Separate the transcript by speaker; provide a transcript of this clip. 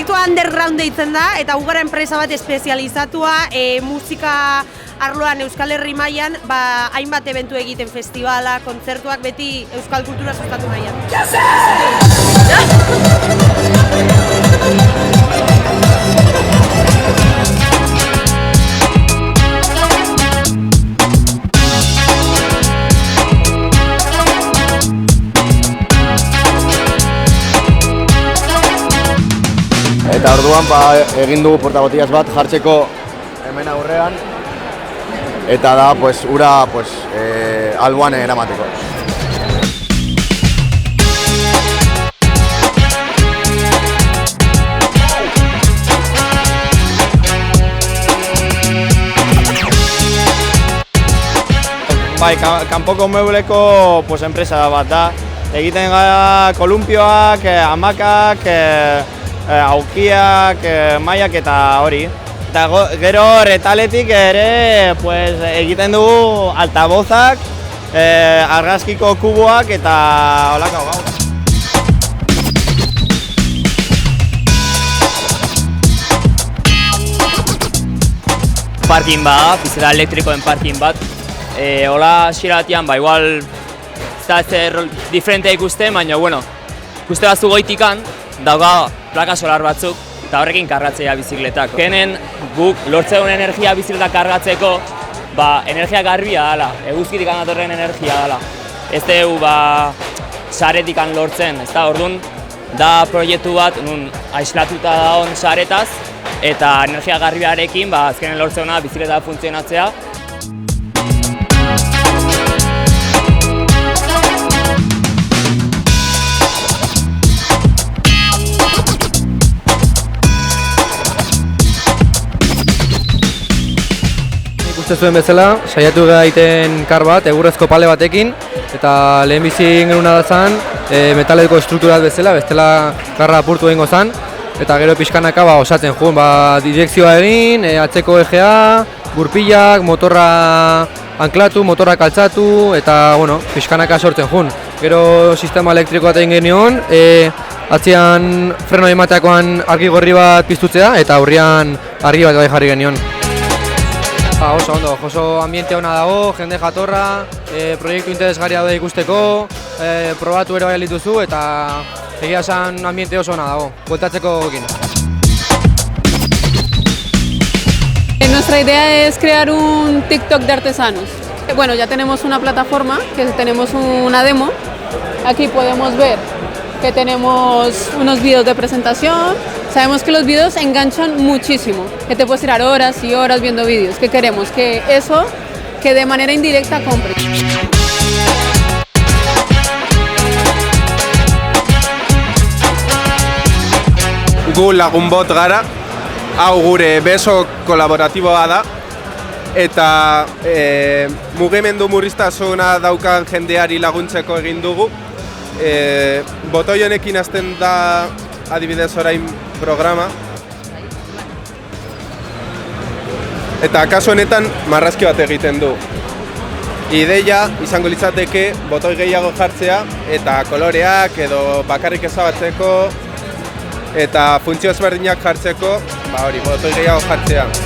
Speaker 1: proiektua underground deitzen da, eta ugara enpresa bat espezializatua musika arloan Euskal Herri mailan hainbat eventu egiten, festivala, kontzertuak, beti euskal kultura sustatu nahian.
Speaker 2: Eta orduan egin dugu portabotillas bat jartzeko hemen aurrean, eta da ura alboan eramateko.
Speaker 3: Bai, kanpoko mebleko enpresa bat da. Egiten gara kolumpioak, hamakak, aukiak, mailak eta hori. Eta gero retaletik ere egiten dugu altabozak, argazkiko kuboak eta holako gau.
Speaker 4: Parking bat, pizera elektrikoen parking bat. Hola xeratian, igual ez zer diferente ikuste, baina ikuste baztu goitikan, dauka plaka solar batzuk, eta horrekin kargatzea bizikletak. Kenen guk lortzeun energia bizikletak kargatzeko, energia garbia dela, eguzkitik datorren energia dela. Ez dugu saretik lortzen, ez da, orduan da proiektu bat nun aislatuta dagoen saretaz, eta energia garbiarekin azkenen lortzeuna bizikleta funtzionatzea.
Speaker 5: Ikusten zuen bezala, saiatu gaiten kar bat, egurrezko pale batekin, eta lehenbizi genuna da zan, metaleko estrukturat bezala, bestela karra apurtu egingo zan, eta gero pixkanaka osatzen juen, direkzioa egin, atzeko egea, gurpilak, motorra anklatu, motorra kaltzatu, eta pixkanaka sortzen juen. Gero sistema elektriko bat egin genion, atzean freno emateakoan argi gorri bat piztutzea, eta aurrean argi bat jarri genion. Oso ondo, oso ambiente ona dago, jende jatorra, proiektu interesgarria da ikusteko, probatu ere bai dituzu eta egia esan ambiente oso ona dago, bueltatzeko ekin.
Speaker 6: Nuestra idea es crear un TikTok de artesanos. Bueno, ya tenemos una plataforma, que tenemos una demo. Aquí podemos ver que tenemos unos vídeos de presentación. Sabemos que los vídeos enganchan muchísimo, que te puedes tirar horas y horas viendo vídeos. ¿Qué queremos? Que eso, que de manera indirecta compres.
Speaker 7: Gu lagunbot gara, hau gure beso kolaboratiboa da, eta mugimendu murriztasuna daukan jendeari laguntzeko egin dugu. Botoi honekin hasten da adibidez orain programa. Eta kasu honetan marrazki bat egiten du. Ideia izango litzateke botoi gehiago jartzea eta koloreak edo bakarrik ezabatzeko eta funtzio ezberdinak jartzeko, botoi gehiago jartzea.